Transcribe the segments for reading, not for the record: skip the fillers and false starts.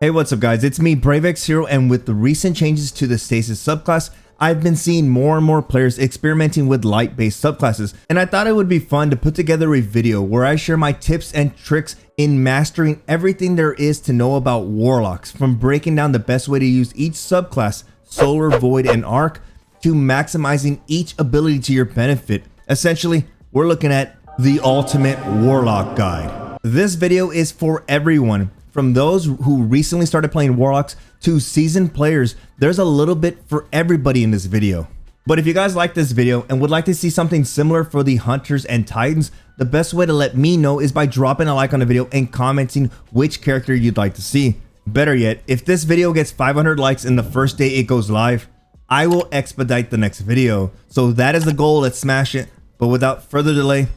Hey, what's up guys, it's me BRAVExHERO, and with the recent changes to the stasis subclass, I've been seeing more and more players experimenting with light based subclasses, and I thought it would be fun to put together a video where I share my tips and tricks in mastering everything there is to know about warlocks, from breaking down the best way to use each subclass, solar, void, and arc, to maximizing each ability to your benefit. Essentially, we're looking at the ultimate warlock guide. This video is for everyone. From those who recently started playing warlocks to seasoned players, there's a little bit for everybody in this video. But if you guys like this video and would like to see something similar for the hunters and titans, the best way to let me know is by dropping a like on the video and commenting which character you'd like to see. Better yet, if this video gets 500 likes in the first day it goes live, I will expedite the next video. So that is the goal, let's smash it. But without further delay,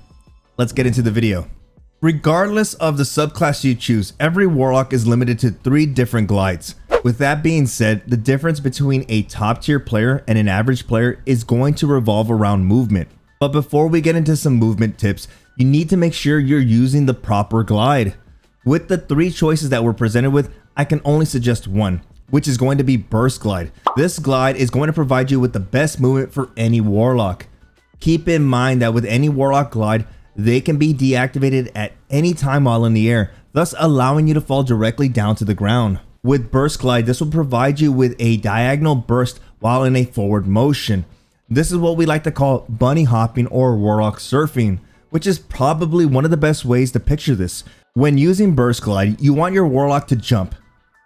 let's get into the video. Regardless of the subclass you choose, every warlock is limited to 3 different glides. With that being said, the difference between a top tier player and an average player is going to revolve around movement. But before we get into some movement tips, you need to make sure you're using the proper glide. With the 3 choices that we're presented with, I can only suggest one, which is going to be burst glide. This glide is going to provide you with the best movement for any warlock. Keep in mind that with any warlock glide, they can be deactivated at any time while in the air, thus allowing you to fall directly down to the ground. With burst glide, this will provide you with a diagonal burst while in a forward motion. This is what we like to call bunny hopping or warlock surfing, which is probably one of the best ways to picture this. When using burst glide, you want your warlock to jump.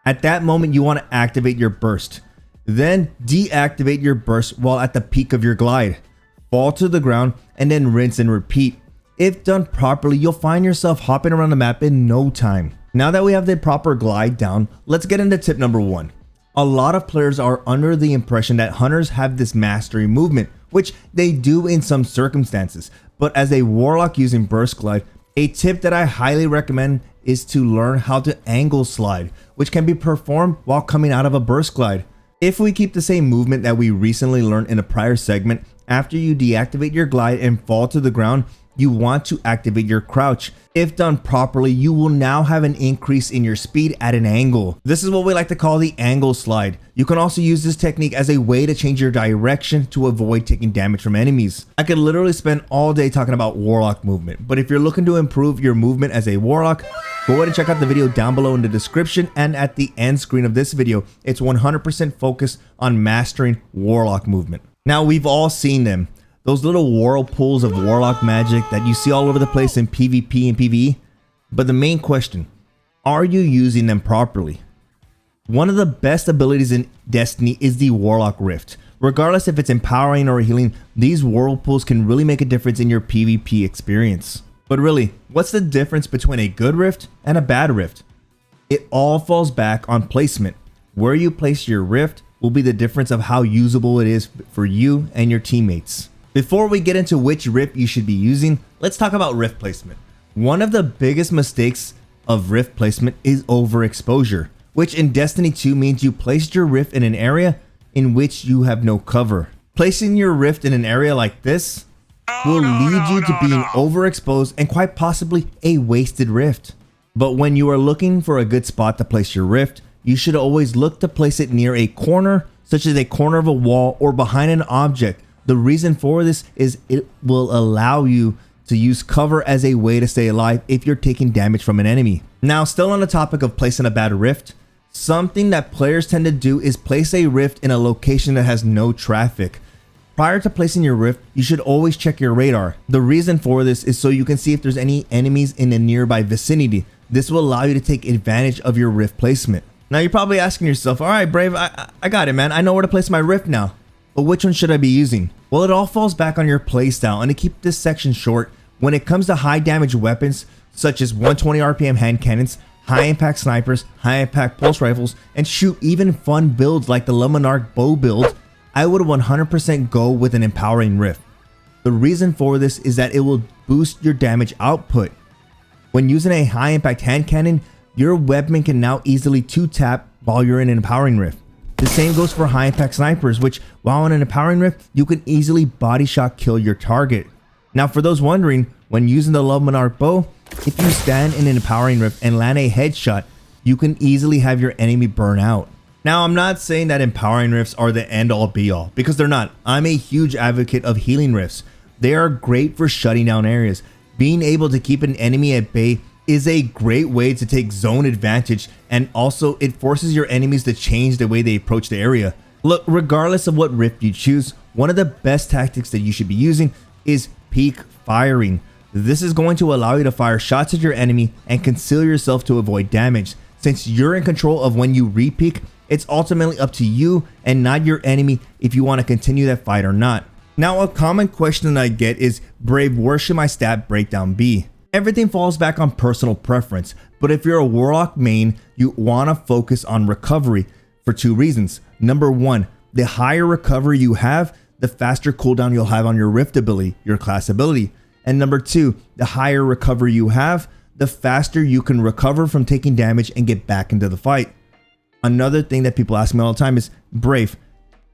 At that moment, you want to activate your burst. Then deactivate your burst while at the peak of your glide. Fall to the ground and then rinse and repeat. If done properly, you'll find yourself hopping around the map in no time. Now that we have the proper glide down, let's get into tip number 1. A lot of players are under the impression that hunters have this mastery movement, which they do in some circumstances. But as a warlock using burst glide, a tip that I highly recommend is to learn how to angle slide, which can be performed while coming out of a burst glide. If we keep the same movement that we recently learned in a prior segment, after you deactivate your glide and fall to the ground, you want to activate your crouch. If done properly, you will now have an increase in your speed at an angle. This is what we like to call the angle slide. You can also use this technique as a way to change your direction to avoid taking damage from enemies. I could literally spend all day talking about warlock movement, but if you're looking to improve your movement as a warlock, go ahead and check out the video down below in the description and at the end screen of this video. It's 100% focused on mastering warlock movement. Now, we've all seen them. Those little whirlpools of warlock magic that you see all over the place in PvP and PvE. But the main question, are you using them properly? One of the best abilities in Destiny is the Warlock Rift. Regardless if it's empowering or healing, these whirlpools can really make a difference in your PvP experience. But really, what's the difference between a good rift and a bad rift? It all falls back on placement. Where you place your rift will be the difference of how usable it is for you and your teammates. Before we get into which rift you should be using, let's talk about rift placement. One of the biggest mistakes of rift placement is overexposure, which in Destiny 2 means you placed your rift in an area in which you have no cover. Placing your rift in an area like this will lead you to being overexposed and quite possibly a wasted rift. But when you are looking for a good spot to place your rift, you should always look to place it near a corner, such as a corner of a wall or behind an object. The reason for this is it will allow you to use cover as a way to stay alive if you're taking damage from an enemy. Now, still on the topic of placing a bad rift, something that players tend to do is place a rift in a location that has no traffic. Prior to placing your rift, you should always check your radar. The reason for this is so you can see if there's any enemies in the nearby vicinity. This will allow you to take advantage of your rift placement. Now, you're probably asking yourself, all right, Brave, I got it, man. I know where to place my rift now. But which one should I be using? Well, it all falls back on your playstyle, and to keep this section short, when it comes to high damage weapons such as 120 RPM hand cannons, high impact snipers, high impact pulse rifles, and shoot even fun builds like the Lemonarch bow build, I would 100% go with an empowering rift. The reason for this is that it will boost your damage output. When using a high impact hand cannon, your weapon can now easily 2-tap while you're in an empowering rift. The same goes for high impact snipers, which while in an empowering rift, you can easily body shot kill your target. Now, for those wondering, when using the Lemonarch bow, if you stand in an empowering rift and land a headshot, you can easily have your enemy burn out. Now, I'm not saying that empowering rifts are the end all be all, because they're not. I'm a huge advocate of healing rifts. They are great for shutting down areas. Being able to keep an enemy at bay is a great way to take zone advantage, and also it forces your enemies to change the way they approach the area. Look, regardless of what rift you choose, one of the best tactics that you should be using is peek firing. This is going to allow you to fire shots at your enemy and conceal yourself to avoid damage. Since you're in control of when you re-peek, it's ultimately up to you and not your enemy if you want to continue that fight or not. Now, a common question that I get is, Brave, where should my stat breakdown be? Everything falls back on personal preference, but if you're a Warlock main, you want to focus on recovery for two reasons. Number one, the higher recovery you have, the faster cooldown you'll have on your Rift ability, your class ability. And number two, the higher recovery you have, the faster you can recover from taking damage and get back into the fight. Another thing that people ask me all the time is, Brave,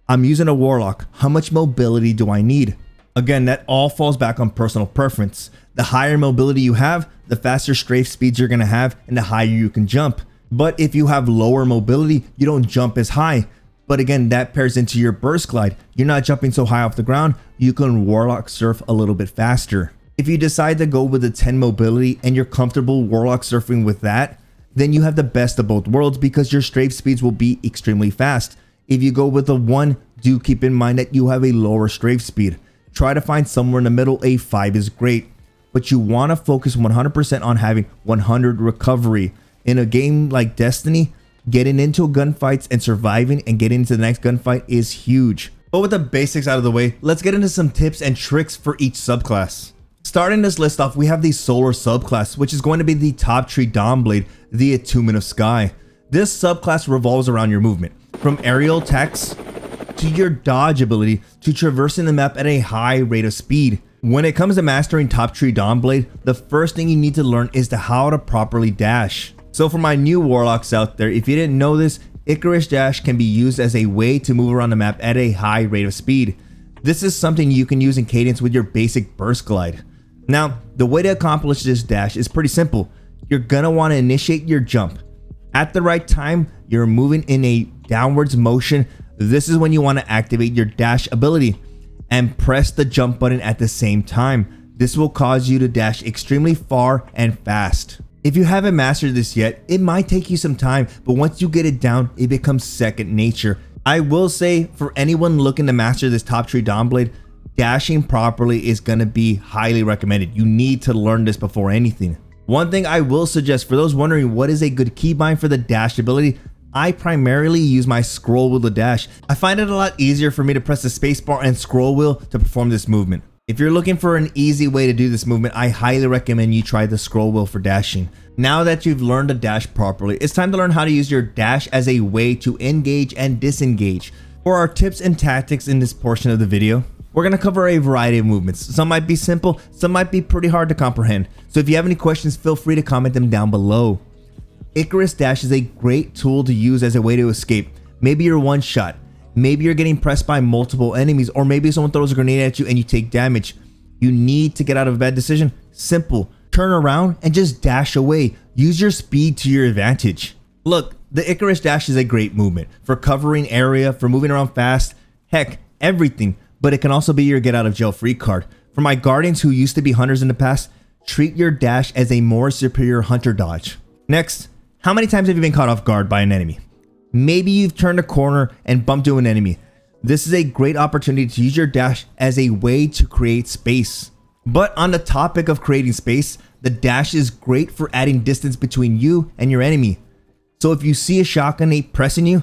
I'm using a Warlock, how much mobility do I need? Again, that all falls back on personal preference. The higher mobility you have, the faster strafe speeds you're going to have and the higher you can jump. But if you have lower mobility, you don't jump as high. But again, that pairs into your burst glide. You're not jumping so high off the ground, you can Warlock surf a little bit faster. If you decide to go with a 10 mobility and you're comfortable Warlock surfing with that, then you have the best of both worlds because your strafe speeds will be extremely fast. If you go with a 1, do keep in mind that you have a lower strafe speed. Try to find somewhere in the middle. A 5 is great, but you want to focus 100% on having 100 recovery. In a game like Destiny, getting into gunfights and surviving and getting into the next gunfight is huge. But with the basics out of the way, let's get into some tips and tricks for each subclass. Starting this list off, we have the Solar subclass, which is going to be the top tree Dawnblade, the Attunement of Sky. This subclass revolves around your movement, from aerial attacks to your dodge ability to traversing the map at a high rate of speed. When it comes to mastering top tree Dawnblade, the first thing you need to learn is how to properly dash. So for my new Warlocks out there, if you didn't know this, Icarus Dash can be used as a way to move around the map at a high rate of speed. This is something you can use in cadence with your basic burst glide. Now, the way to accomplish this dash is pretty simple. You're gonna want to initiate your jump. At the right time, you're moving in a downwards motion. This is when you want to activate your dash ability and press the jump button at the same time. This will cause you to dash extremely far and fast. If you haven't mastered this yet, it might take you some time, but once you get it down, it becomes second nature. I will say, for anyone looking to master this top tree Dawnblade, dashing properly is going to be highly recommended. You need to learn this before anything. One thing I will suggest for those wondering what is a good keybind for the dash ability, I primarily use my scroll wheel to dash. I find it a lot easier for me to press the spacebar and scroll wheel to perform this movement. If you're looking for an easy way to do this movement, I highly recommend you try the scroll wheel for dashing. Now that you've learned to dash properly, it's time to learn how to use your dash as a way to engage and disengage. For our tips and tactics in this portion of the video, we're going to cover a variety of movements. Some might be simple, some might be pretty hard to comprehend. So if you have any questions, feel free to comment them down below. Icarus Dash is a great tool to use as a way to escape. Maybe you're one shot, maybe you're getting pressed by multiple enemies, or maybe someone throws a grenade at you and you take damage. You need to get out of a bad decision. Simple. Turn around and just dash away. Use your speed to your advantage. Look, the Icarus Dash is a great movement for covering area, for moving around fast, heck, everything. But it can also be your get out of jail free card. For my guardians who used to be hunters in the past, treat your dash as a more superior hunter dodge. Next, how many times have you been caught off guard by an enemy? Maybe you've turned a corner and bumped into an enemy. This is a great opportunity to use your dash as a way to create space. But on the topic of creating space, the dash is great for adding distance between you and your enemy. So if you see a shotgun ape pressing you,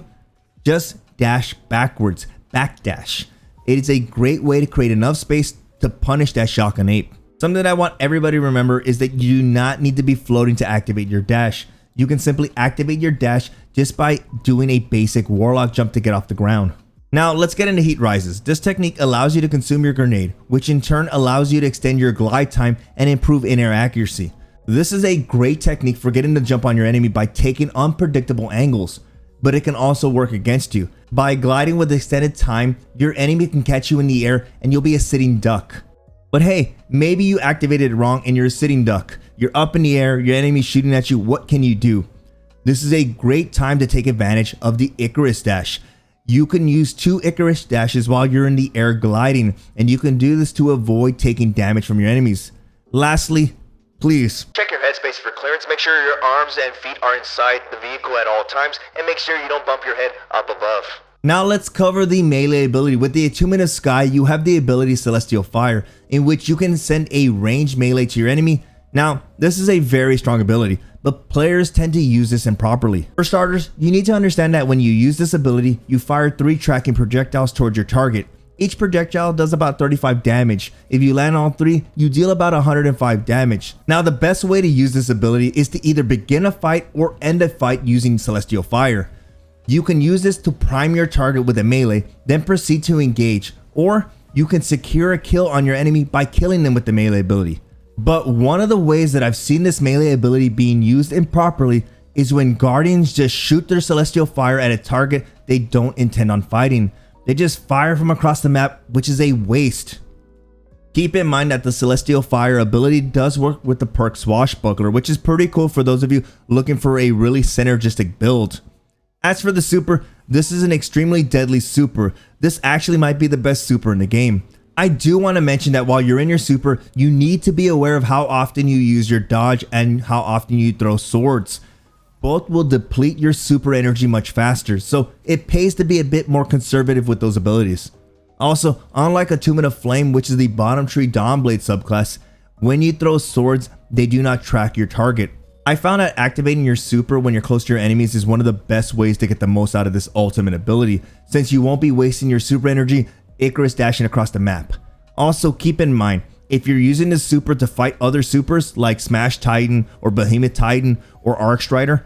just dash backwards, backdash. It is a great way to create enough space to punish that shotgun ape. Something that I want everybody to remember is that you do not need to be floating to activate your dash. You can simply activate your dash just by doing a basic Warlock jump to get off the ground. Now let's get into heat rises. This technique allows you to consume your grenade, which in turn allows you to extend your glide time and improve in-air accuracy. This is a great technique for getting the jump on your enemy by taking unpredictable angles, but it can also work against you. By gliding with extended time, your enemy can catch you in the air and you'll be a sitting duck. But hey, maybe you activated it wrong and you're a sitting duck. You're up in the air, your enemy's shooting at you, what can you do? This is a great time to take advantage of the Icarus dash. You can use 2 Icarus dashes while you're in the air gliding, and you can do this to avoid taking damage from your enemies. Lastly, please check your headspace for clearance. Make sure your arms and feet are inside the vehicle at all times, and make sure you don't bump your head up above. Now let's cover the melee ability. With the Attunement of Sky, you have the ability Celestial Fire, in which you can send a ranged melee to your enemy. Now, this is a very strong ability, but players tend to use this improperly. For starters, you need to understand that when you use this ability, you fire 3 tracking projectiles towards your target. Each projectile does about 35 damage. If you land all 3, you deal about 105 damage. Now, the best way to use this ability is to either begin a fight or end a fight using Celestial Fire. You can use this to prime your target with a melee, then proceed to engage, or you can secure a kill on your enemy by killing them with the melee ability. But one of the ways that I've seen this melee ability being used improperly is when Guardians just shoot their Celestial Fire at a target they don't intend on fighting. They just fire from across the map, which is a waste. Keep in mind that the Celestial Fire ability does work with the perk Swashbuckler, which is pretty cool for those of you looking for a really synergistic build. As for the super, this is an extremely deadly super. This actually might be the best super in the game. I do want to mention that while you're in your super, you need to be aware of how often you use your dodge and how often you throw swords. Both will deplete your super energy much faster, so it pays to be a bit more conservative with those abilities. Also, unlike Attunement of Flame, which is the bottom tree Dawnblade subclass, when you throw swords, they do not track your target. I found that activating your super when you're close to your enemies is one of the best ways to get the most out of this ultimate ability, since you won't be wasting your super energy Icarus dashing across the map. Also, keep in mind, if you're using this super to fight other supers like Smash Titan or Behemoth Titan or Arc Strider,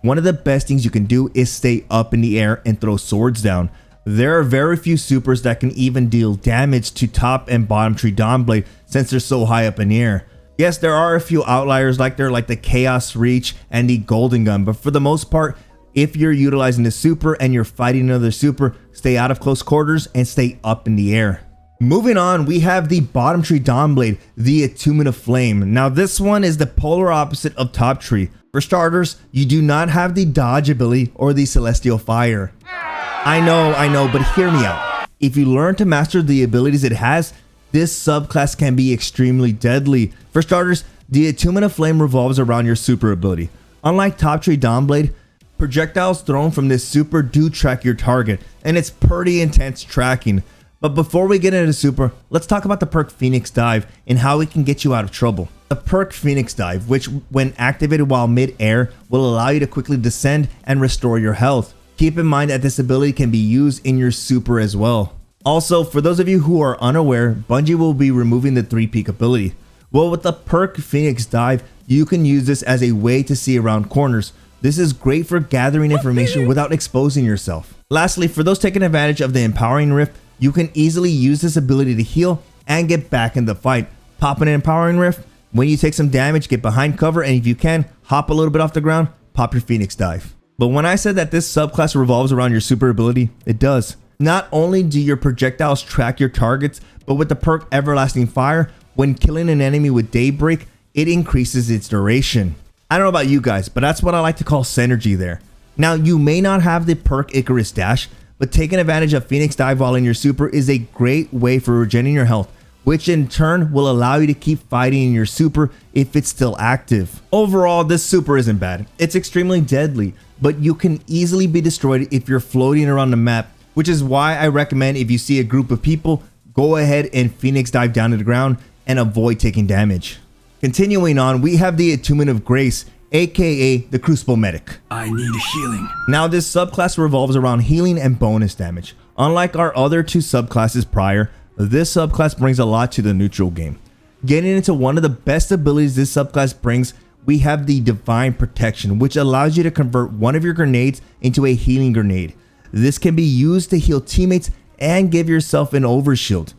one of the best things you can do is stay up in the air and throw swords down. There are very few supers that can even deal damage to top and bottom tree Dawnblade since they're so high up in the air. Yes, there are a few outliers like the Chaos Reach and the Golden Gun, but for the most part, if you're utilizing the super and you're fighting another super, stay out of close quarters and stay up in the air. Moving on, we have the bottom tree Dawnblade, the Attunement of Flame. Now this one is the polar opposite of top tree. For starters, you do not have the dodge ability or the Celestial Fire. I know, but hear me out. If you learn to master the abilities it has, this subclass can be extremely deadly. For starters, the Attunement of Flame revolves around your super ability. Unlike top tree Dawnblade, projectiles thrown from this super do track your target, and it's pretty intense tracking. But before we get into the super, let's talk about the perk Phoenix Dive and how it can get you out of trouble. The perk Phoenix Dive, which when activated while mid-air, will allow you to quickly descend and restore your health. Keep in mind that this ability can be used in your super as well. Also, for those of you who are unaware, Bungie will be removing the 3-peak ability. Well, with the perk Phoenix Dive, you can use this as a way to see around corners. This is great for gathering information without exposing yourself. Lastly, for those taking advantage of the Empowering Rift, you can easily use this ability to heal and get back in the fight. Pop an Empowering Rift. When you take some damage, get behind cover, and if you can, hop a little bit off the ground, pop your Phoenix Dive. But when I said that this subclass revolves around your super ability, it does. Not only do your projectiles track your targets, but with the perk Everlasting Fire, when killing an enemy with Daybreak, it increases its duration. I don't know about you guys, but that's what I like to call synergy there. Now, you may not have the perk Icarus Dash, but taking advantage of Phoenix Dive while in your super is a great way for regenerating your health, which in turn will allow you to keep fighting in your super if it's still active. Overall, this super isn't bad. It's extremely deadly, but you can easily be destroyed if you're floating around the map, which is why I recommend if you see a group of people, go ahead and Phoenix Dive down to the ground and avoid taking damage. Continuing on, we have the Attunement of Grace, aka the Crucible Medic. I need healing. Now this subclass revolves around healing and bonus damage. Unlike our other 2 subclasses prior, this subclass brings a lot to the neutral game. Getting into one of the best abilities this subclass brings, we have the Divine Protection, which allows you to convert one of your grenades into a healing grenade. This can be used to heal teammates and give yourself an overshield.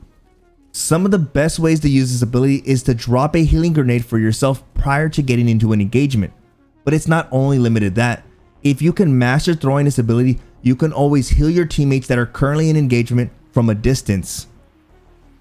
Some of the best ways to use this ability is to drop a healing grenade for yourself prior to getting into an engagement. But it's not only limited to that. If you can master throwing this ability, you can always heal your teammates that are currently in engagement from a distance.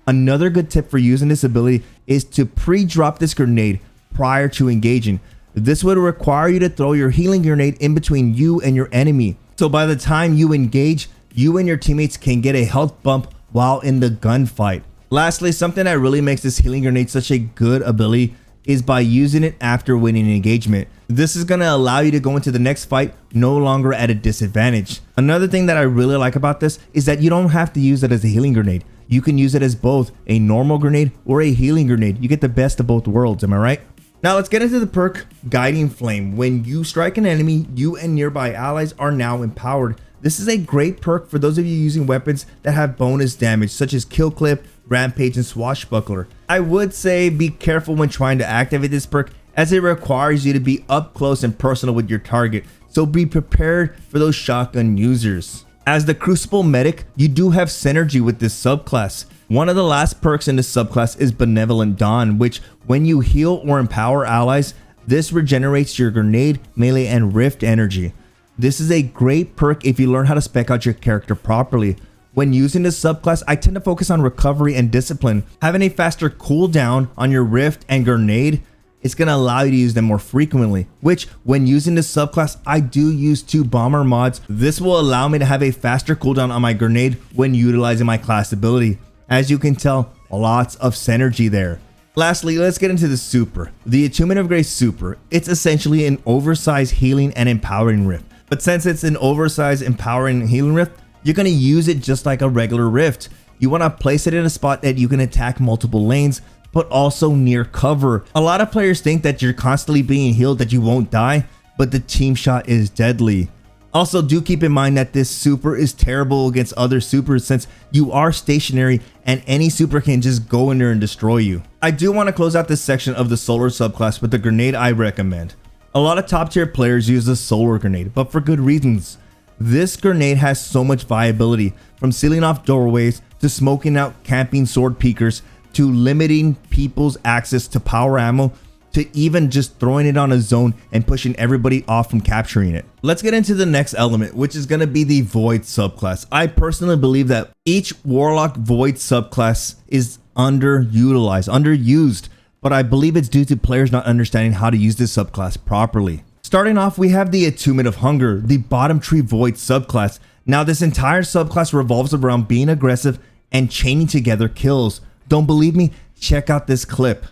Another good tip for using this ability is to pre-drop this grenade prior to engaging. This would require you to throw your healing grenade in between you and your enemy. So by the time you engage, you and your teammates can get a health bump while in the gunfight. Lastly, something that really makes this healing grenade such a good ability is by using it after winning an engagement. This is going to allow you to go into the next fight no longer at a disadvantage. Another thing that I really like about this is that you don't have to use it as a healing grenade. You can use it as both a normal grenade or a healing grenade. You get the best of both worlds, am I right? Now let's get into the perk Guiding Flame. When you strike an enemy, you and nearby allies are now empowered. This is a great perk for those of you using weapons that have bonus damage such as Kill Clip, Rampage, and Swashbuckler. I would say be careful when trying to activate this perk as it requires you to be up close and personal with your target, so be prepared for those shotgun users. As the Crucible medic, you do have synergy with this subclass. One of the last perks in this subclass is Benevolent Dawn, which when you heal or empower allies, this regenerates your grenade, melee, and rift energy. This is a great perk if you learn how to spec out your character properly. When using this subclass, I tend to focus on recovery and discipline. Having a faster cooldown on your rift and grenade, it's going to allow you to use them more frequently, which when using this subclass, I do use 2 bomber mods. This will allow me to have a faster cooldown on my grenade when utilizing my class ability. As you can tell, lots of synergy there. Lastly, let's get into the super. The Attunement of Grace super. It's essentially an oversized healing and empowering rift. But since it's an oversized empowering and healing rift, you're going to use it just like a regular rift. You want to place it in a spot that you can attack multiple lanes, but also near cover. A lot of players think that you're constantly being healed, that you won't die, but the team shot is deadly. Also, do keep in mind that this super is terrible against other supers since you are stationary and any super can just go in there and destroy you. I do want to close out this section of the solar subclass with the grenade I recommend. A lot of top tier players use the solar grenade, but for good reasons. This grenade has so much viability, from sealing off doorways to smoking out camping sword peekers to limiting people's access to power ammo to even just throwing it on a zone and pushing everybody off from capturing it. Let's get into the next element, which is going to be the Void subclass. I personally believe that each Warlock Void subclass is underused, but I believe it's due to players not understanding how to use this subclass properly. Starting off, we have the Attunement of Hunger, the bottom tree Void subclass. Now this entire subclass revolves around being aggressive and chaining together kills. Don't believe me? Check out this clip.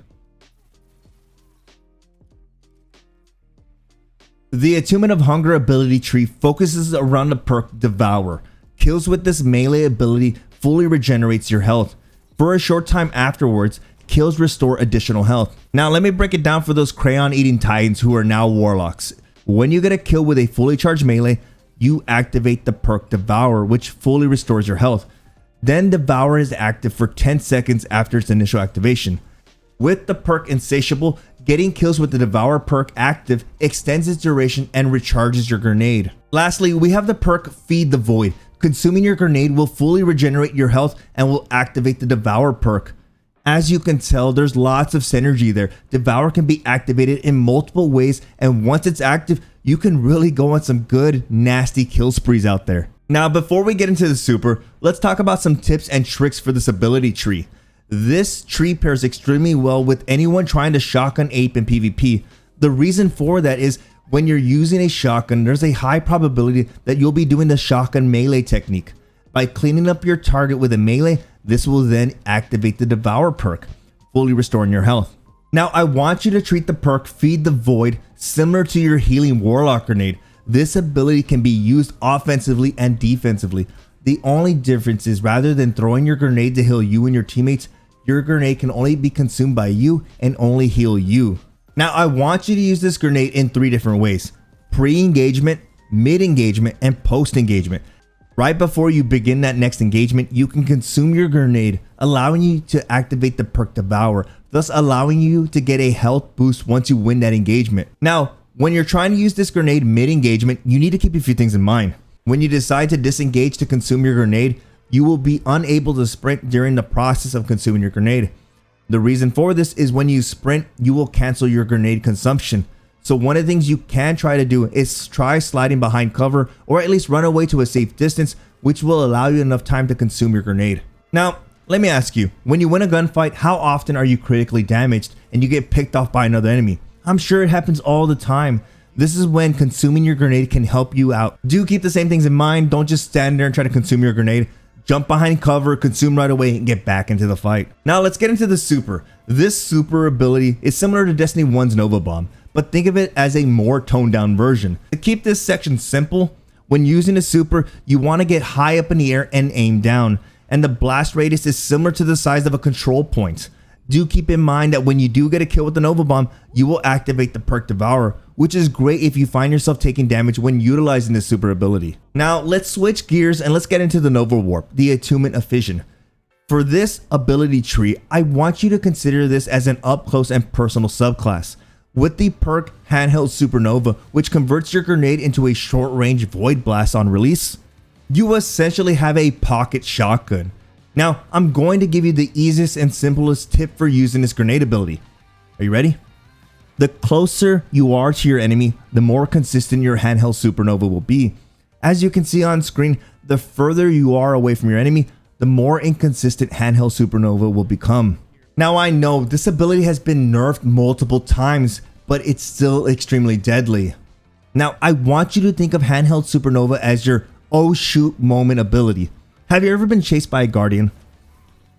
The Attunement of Hunger ability tree focuses around the perk Devour. Kills with this melee ability fully regenerates your health. For a short time afterwards, kills restore additional health. Now let me break it down for those crayon eating titans who are now warlocks. When you get a kill with a fully charged melee, you activate the perk Devour, which fully restores your health. Then Devour is active for 10 seconds after its initial activation. With the perk Insatiable, getting kills with the Devour perk active extends its duration and recharges your grenade. Lastly, we have the perk Feed the Void. Consuming your grenade will fully regenerate your health and will activate the Devour perk. As you can tell, there's lots of synergy there. Devour can be activated in multiple ways, and once it's active, you can really go on some good, nasty kill sprees out there. Now, before we get into the super, let's talk about some tips and tricks for this ability tree. This tree pairs extremely well with anyone trying to shotgun ape in PvP. The reason for that is when you're using a shotgun, there's a high probability that you'll be doing the shotgun melee technique. By cleaning up your target with a melee, this will then activate the Devour perk, fully restoring your health. Now, I want you to treat the perk Feed the Void similar to your healing Warlock grenade. This ability can be used offensively and defensively. The only difference is rather than throwing your grenade to heal you and your teammates, your grenade can only be consumed by you and only heal you. Now, I want you to use this grenade in 3 different ways: pre-engagement, mid-engagement, and post-engagement. Right before you begin that next engagement, you can consume your grenade, allowing you to activate the perk Devour, thus allowing you to get a health boost once you win that engagement. Now, when you're trying to use this grenade mid-engagement, you need to keep a few things in mind. When you decide to disengage to consume your grenade, you will be unable to sprint during the process of consuming your grenade. The reason for this is when you sprint, you will cancel your grenade consumption. So one of the things you can try to do is try sliding behind cover or at least run away to a safe distance, which will allow you enough time to consume your grenade. Now, let me ask you, when you win a gunfight, how often are you critically damaged and you get picked off by another enemy? I'm sure it happens all the time. This is when consuming your grenade can help you out. Do keep the same things in mind. Don't just stand there and try to consume your grenade. Jump behind cover, consume right away, and get back into the fight. Now let's get into the super. This super ability is similar to Destiny 1's Nova Bomb, but think of it as a more toned down version. To keep this section simple, when using a super, you want to get high up in the air and aim down, and the blast radius is similar to the size of a control point. Do keep in mind that when you do get a kill with the Nova Bomb, you will activate the perk Devour, which is great if you find yourself taking damage when utilizing this super ability. Now let's switch gears and let's get into the Nova Warp, the Attunement of Fission. For this ability tree, I want you to consider this as an up close and personal subclass. With the perk Handheld Supernova, which converts your grenade into a short range void blast on release, you essentially have a pocket shotgun. Now, I'm going to give you the easiest and simplest tip for using this grenade ability. Are you ready? The closer you are to your enemy, the more consistent your Handheld Supernova will be. As you can see on screen, the further you are away from your enemy, the more inconsistent Handheld Supernova will become. Now, I know this ability has been nerfed multiple times, but it's still extremely deadly. Now, I want you to think of Handheld Supernova as your oh shoot moment ability. Have you ever been chased by a guardian?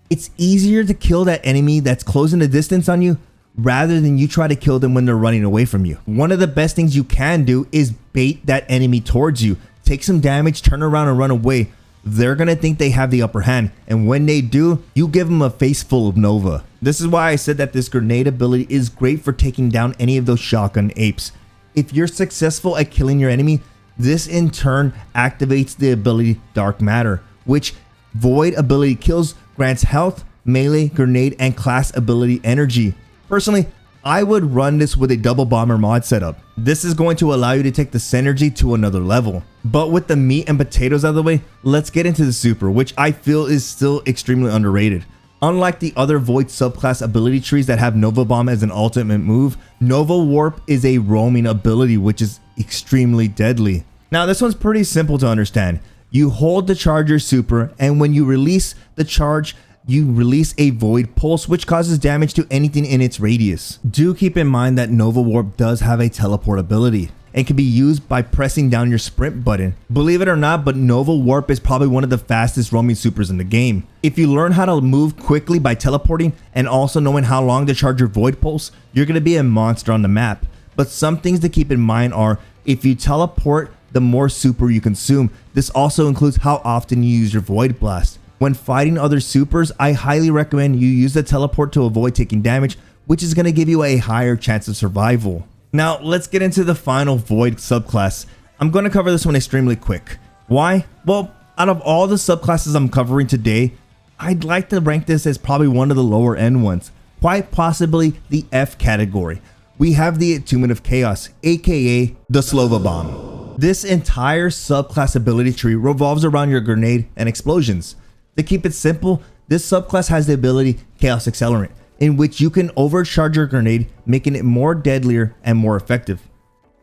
It's easier to kill that enemy that's closing the distance on you rather than you try to kill them when they're running away from you. One of the best things you can do is bait that enemy towards you. Take some damage, turn around and run away. They're gonna think they have the upper hand, and when they do, you give them a face full of Nova. This is why I said that this grenade ability is great for taking down any of those shotgun apes. If you're successful at killing your enemy, this in turn activates the ability Dark Matter, which Void ability kills grants health, melee, grenade, and class ability energy. Personally, I would run this with a double bomber mod setup. This is going to allow you to take the synergy to another level. But with the meat and potatoes out of the way, let's get into the super, which I feel is still extremely underrated. Unlike the other Void subclass ability trees that have Nova Bomb as an ultimate move, Nova Warp is a roaming ability which is extremely deadly. Now this one's pretty simple to understand. You hold the charger super, and when you release the charge, you release a void pulse which causes damage to anything in its radius. Do keep in mind that Nova Warp does have a teleport ability and can be used by pressing down your sprint button. Believe it or not, but Nova Warp is probably one of the fastest roaming supers in the game. If you learn how to move quickly by teleporting and also knowing how long to charge your void pulse, you're going to be a monster on the map. But some things to keep in mind are, if you teleport, the more super you consume. This also includes how often you use your void blast. When fighting other supers, I highly recommend you use the teleport to avoid taking damage, which is going to give you a higher chance of survival. Now let's get into the final void subclass. I'm going to cover this one extremely quick. Why? Well, out of all the subclasses I'm covering today, I'd like to rank this as probably one of the lower end ones, quite possibly the F category. We have the Attunement of Chaos, aka the Slova Bomb. This entire subclass ability tree revolves around your grenade and explosions. To keep it simple, this subclass has the ability Chaos Accelerant, in which you can overcharge your grenade, making it more deadlier and more effective.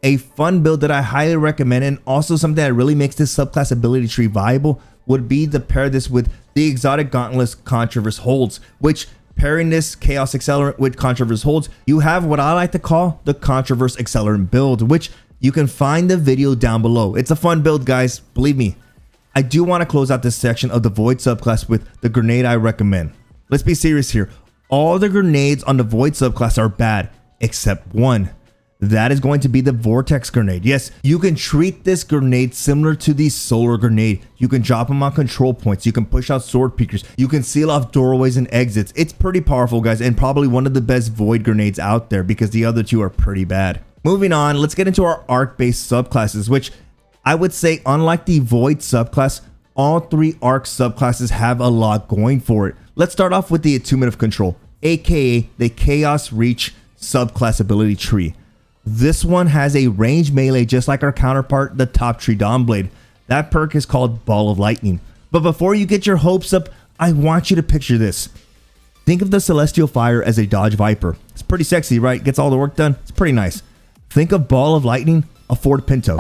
A fun build that I highly recommend, and also something that really makes this subclass ability tree viable, would be to pair this with the Exotic Gauntlet's Controverse Holds, which, pairing this Chaos Accelerant with Controverse Holds, you have what I like to call the Controverse Accelerant build, which you can find the video down below. It's a fun build, guys, believe me. I do want to close out this section of the Void subclass with the grenade I recommend. Let's be serious here. All the grenades on the Void subclass are bad, except one. That is going to be the Vortex Grenade. Yes, you can treat this grenade similar to the Solar Grenade. You can drop them on control points. You can push out sword peekers. You can seal off doorways and exits. It's pretty powerful, guys, and probably one of the best Void grenades out there because the other two are pretty bad. Moving on, let's get into our arc-based subclasses, which I would say, unlike the Void subclass, all three arc subclasses have a lot going for it. Let's start off with the Attunement of Control, aka the Chaos Reach subclass ability tree. This one has a range melee just like our counterpart, the Top Tree Dawnblade. That perk is called Ball of Lightning. But before you get your hopes up, I want you to picture this. Think of the Celestial Fire as a Dodge Viper. It's pretty sexy, right? Gets all the work done. It's pretty nice. Think of Ball of Lightning, a Ford Pinto.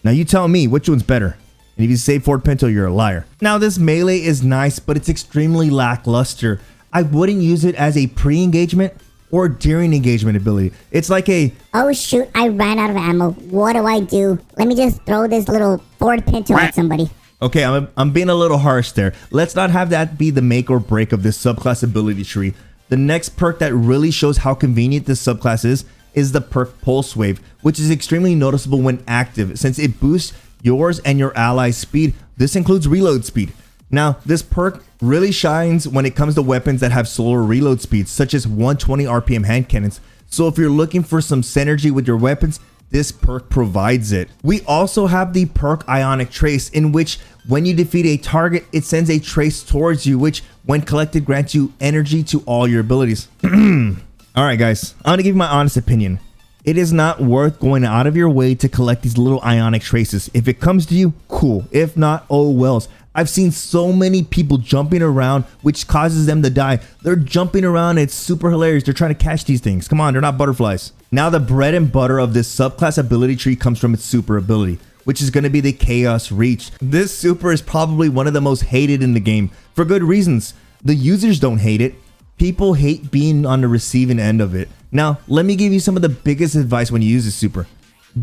Now you tell me which one's better. And if you say Ford Pinto, you're a liar. Now this melee is nice, but it's extremely lackluster. I wouldn't use it as a pre-engagement. or during engagement ability. It's like a, oh shoot, I ran out of ammo. What do I do? Let me just throw this little forward pinto at somebody. okay, I'm being a little harsh there. Let's not have that be the make or break of this subclass ability tree. The next perk that really shows how convenient this subclass is the perk Pulse Wave, which is extremely noticeable when active since it boosts yours and your allies' speed. This includes reload speed. Now, this perk really shines when it comes to weapons that have slower reload speeds, such as 120 RPM hand cannons. So if you're looking for some synergy with your weapons, this perk provides it. We also have the perk Ionic Trace, in which when you defeat a target, it sends a trace towards you, which when collected grants you energy to all your abilities. Alright guys, I'm gonna give you my honest opinion. It is not worth going out of your way to collect these little Ionic Traces. If it comes to you, cool. If not, oh wells. I've seen so many people jumping around, which causes them to die. They're jumping around, it's super hilarious. They're trying to catch these things. Come on, they're not butterflies. Now the bread and butter of this subclass ability tree comes from its super ability, which is going to be the Chaos Reach. This super is probably one of the most hated in the game, for good reasons. The users don't hate it. People hate being on the receiving end of it. Now, let me give you some of the biggest advice when you use this super.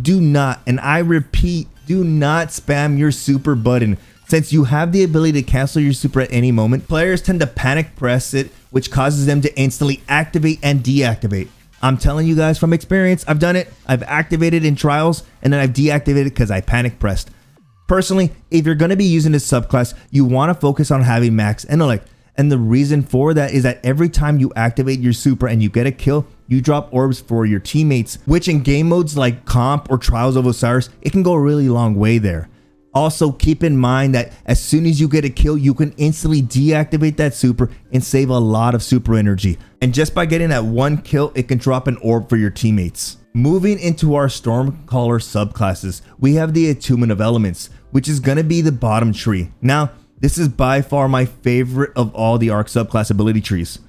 Do not, and I repeat, do not spam your super button. Since you have the ability to cancel your super at any moment, players tend to panic press it, which causes them to instantly activate and deactivate. I'm telling you guys from experience, I've done it. I've activated in trials, and then I've deactivated because I panic pressed. Personally, if you're going to be using this subclass, you want to focus on having max intellect. And the reason for that is that every time you activate your super and you get a kill, you drop orbs for your teammates, which in game modes like Comp or Trials of Osiris, it can go a really long way there. Also, keep in mind that as soon as you get a kill, you can instantly deactivate that super and save a lot of super energy. And just by getting that one kill, it can drop an orb for your teammates. Moving into our Stormcaller subclasses, we have the Attunement of Elements, which is going to be the bottom tree. Now, this is by far my favorite of all the Arc subclass ability trees.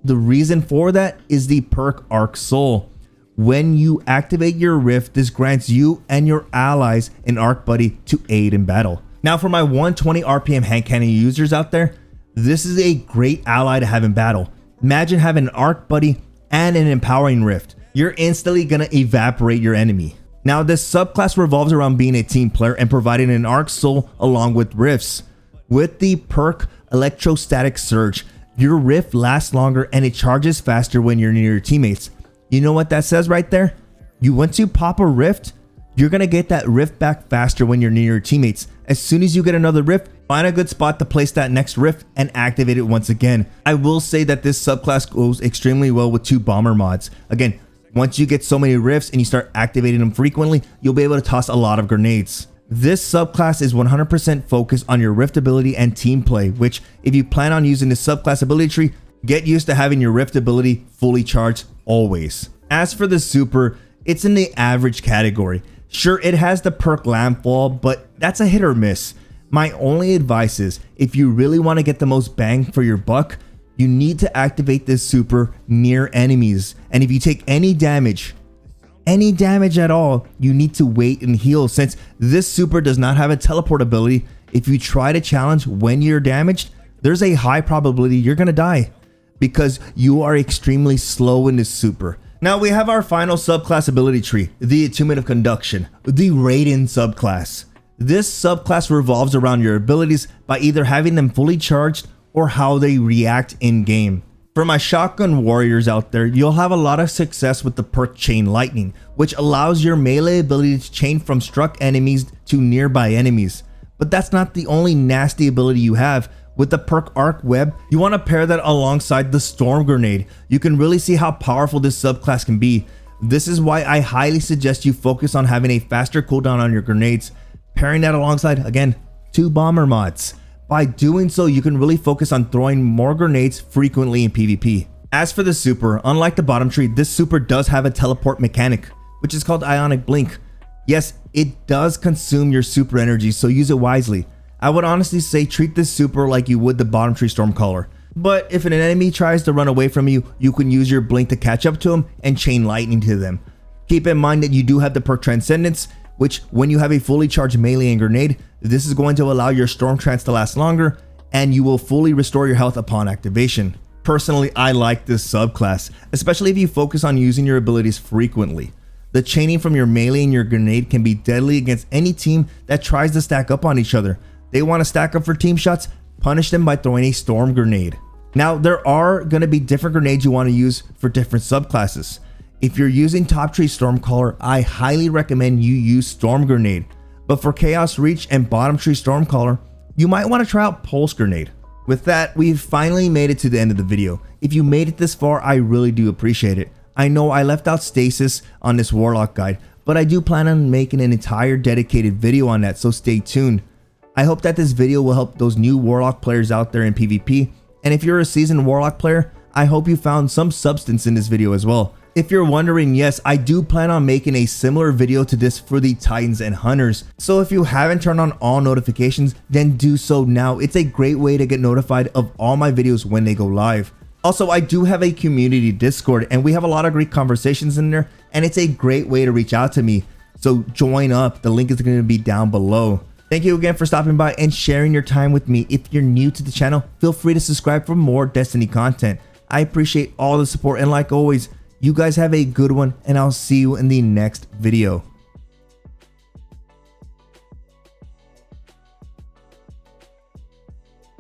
The reason for that is the perk Arc Soul. When you activate your rift, this grants you and your allies an arc buddy to aid in battle. Now for my 120 RPM hand cannon users out there, this is a great ally to have in battle. Imagine having an arc buddy and an empowering rift. You're instantly gonna evaporate your enemy. Now this subclass revolves around being a team player and providing an arc soul along with rifts. With the perk Electrostatic Surge, your rift lasts longer and it charges faster when you're near your teammates. You know what that says right there? Once you pop a rift, you're gonna get that rift back faster when you're near your teammates. As soon as you get another rift, find a good spot to place that next rift and activate it once again. I will say that this subclass goes extremely well with 2 bomber mods. Again, once you get so many rifts and you start activating them frequently, you'll be able to toss a lot of grenades. This subclass is 100% focused on your rift ability and team play, which if you plan on using this subclass ability tree, get used to having your rift ability fully charged always. As for the super, it's in the average category. Sure, it has the perk Landfall, but that's a hit or miss. My only advice is, if you really want to get the most bang for your buck, you need to activate this super near enemies. And if you take any damage at all, you need to wait and heal, since this super does not have a teleport ability. If you try to challenge when you're damaged, there's a high probability you're gonna die, because you are extremely slow in this super. Now we have our final subclass ability tree, the Attunement of Conduction, the Raiden subclass. This subclass revolves around your abilities by either having them fully charged or how they react in game. For my shotgun warriors out there, you'll have a lot of success with the perk Chain Lightning, which allows your melee ability to chain from struck enemies to nearby enemies. But that's not the only nasty ability you have. With the perk Arc Web, you want to pair that alongside the Storm Grenade. You can really see how powerful this subclass can be. This is why I highly suggest you focus on having a faster cooldown on your grenades, pairing that alongside, again, 2 bomber mods. By doing so, you can really focus on throwing more grenades frequently in PvP. As for the super, unlike the bottom tree, this super does have a teleport mechanic, which is called Ionic Blink. Yes, it does consume your super energy, so use it wisely. I would honestly say treat this super like you would the bottom tree Stormcaller. But if an enemy tries to run away from you, you can use your blink to catch up to them and chain lightning to them. Keep in mind that you do have the perk Transcendence, which when you have a fully charged melee and grenade, this is going to allow your Storm Trance to last longer, and you will fully restore your health upon activation. Personally, I like this subclass, especially if you focus on using your abilities frequently. The chaining from your melee and your grenade can be deadly against any team that tries to stack up on each other. They want to stack up for team shots, punish them by throwing a storm grenade. Now, there are going to be different grenades you want to use for different subclasses. If you're using top tree Stormcaller, I highly recommend you use Storm Grenade. But for Chaos Reach and bottom tree Stormcaller, you might want to try out Pulse Grenade. With that, we've finally made it to the end of the video. If you made it this far, I really do appreciate it. I know I left out Stasis on this Warlock guide, but I do plan on making an entire dedicated video on that, so stay tuned. I hope that this video will help those new Warlock players out there in PvP, and if you're a seasoned Warlock player, I hope you found some substance in this video as well. If you're wondering, yes, I do plan on making a similar video to this for the Titans and Hunters, so if you haven't turned on all notifications, then do so now. It's a great way to get notified of all my videos when they go live. Also, I do have a community Discord, and we have a lot of great conversations in there, and it's a great way to reach out to me. So join up. The link is going to be down below. Thank you again for stopping by and sharing your time with me. If you're new to the channel, feel free to subscribe for more Destiny content. I appreciate all the support, and like always, you guys have a good one, and I'll see you in the next video.